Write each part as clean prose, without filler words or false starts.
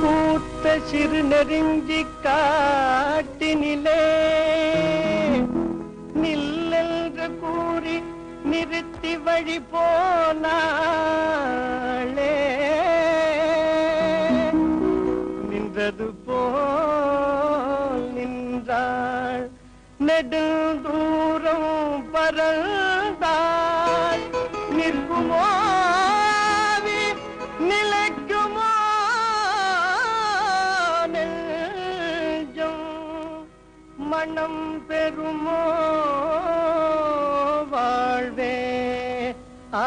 பூத்த சிறு நெருஞ்சி காட்டினிலே நில்லென்று கூறி நிறுத்தி வழி போனாளே நின்றது போல் நின்றாள் நெடுந்தூரம் பறந்தாள் நிற்குமோ நிலைக்குமோ நெஞ்சம் மனம் பெறுமோ வாழ்வே ஆ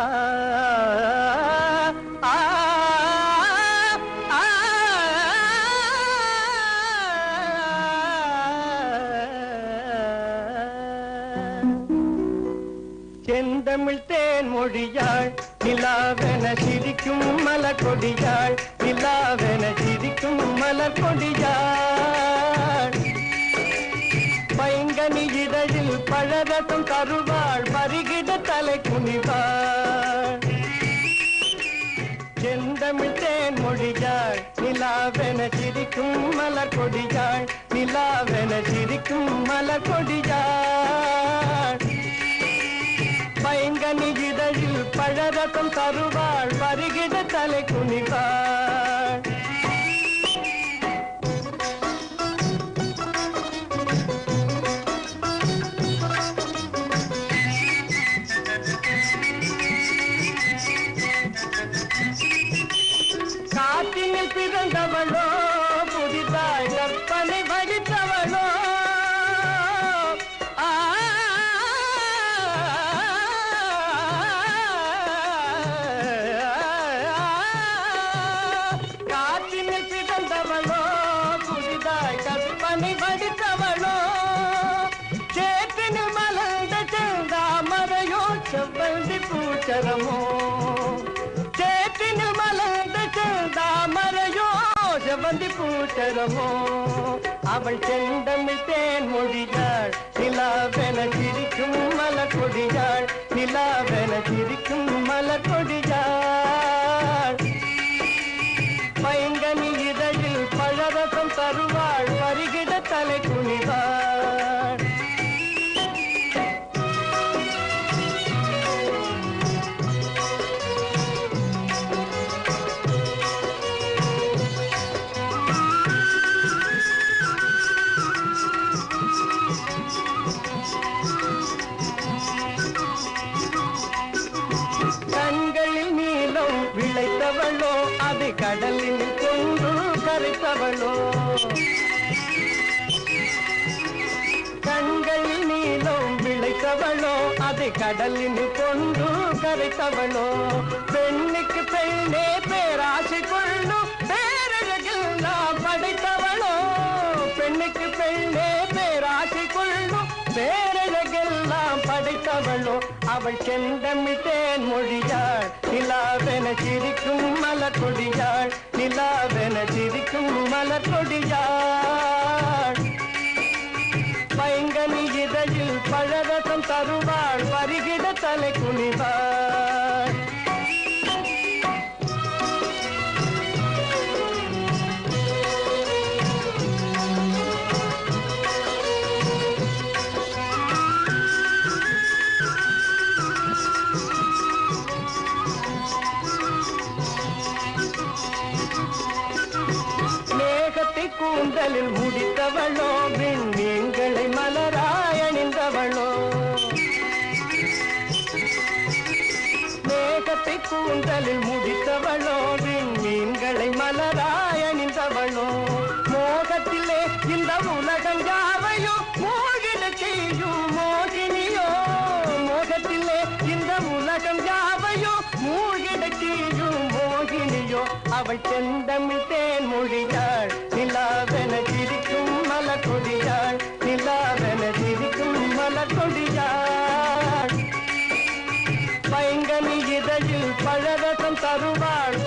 செந்தமிழ் தேன் மொழியாள் நிலாவென சிரிக்கும் மலர் கொடியாள் நிலாவென சிரிக்கும் மலர் கொடியாள் பைங்கனி இதழில் பழரசம் தருவாள் பருகிட தலை குனிவாள் செந்தமிழ் தேன் மொழியாள் நிலாவென சிரிக்கும் மலர் கொடியாள் நிலாவென சிரிக்கும் மலர் கொடியாள் பைங்கனி இதழில் பழரசம் தருவாள் பருகிட தலை குனிவாள் காற்றினில் பிறந்தவளோ புதிதாய் கற்பனை வடித்தவளோ காற்றினில் பிறந்தவளோ புதிதாய் கற்பனை வடித்தவளோ சேற்றினில் மலர்ந்த செந்தாமரையோ செவ்வந்தி பூச்சரமோ சேற்றினில் மலர்ந்த செந்தாமரையோ செவ்வந்தி பூச்சரமோ அவள் செந்தமிழ் தேன் மொழியாள் நிலாவென சிரிக்கும் மலர் கொடியாள் நிலாவென சிரிக்கும் மலர் கொடியாள் பைங்கனி இதழில் பழரசம் தருவாள் பருகிட தலை குனிவாள் கண்களில் நீலம் விளைத்தவளோ அது கடலில் கொண்டு கரைத்தவளோ கண்களில் நீலம் விளைத்தவளோ அது கடலில் கொண்டு கரைத்தவளோ பெண்ணுக்கு பெண்ணே பேராசை கொள்ளும் பேரழகில் நான் படைத்தவளோ பெண்ணுக்கு பெண்ணே பேராசை கொள்ளும் பேரழகெல்லாம் படைத்தவளோ அவள் செந்தமிழ் தேன் மொழியாள் நிலாவென சிரிக்கும் மலர் கொடியாள் நிலாவென சிரிக்கும் மலர் கொடியாள் பைங்கனி இதழில் பழரசம் தருவாள் பருகிட தலை குனிவாள் கூந்தலில் முடித்தவளோ விண்மீன்களை மலராய் அணிந்தவளோ மேகத்தை கூந்தலில் முடித்தவளோ விண்மீன்களை மலராய் அணிந்தவளோ மோகத்திலே இந்த உலகங்காவையோ மோகிட செய்யும் மோகினியோ மோகத்திலே இந்த உலகங்காவையோ மூழ்கிட செய்யும் மோகினியோ அவள் செந்தமிழ் தேன் மொழியாள் நிலாவென சிரிக்கும் மலர் கொடியாள் நிலாவென சிரிக்கும் மலர் கொடியாள் பைங்கனி இதழில் பழரசம் தருவாள்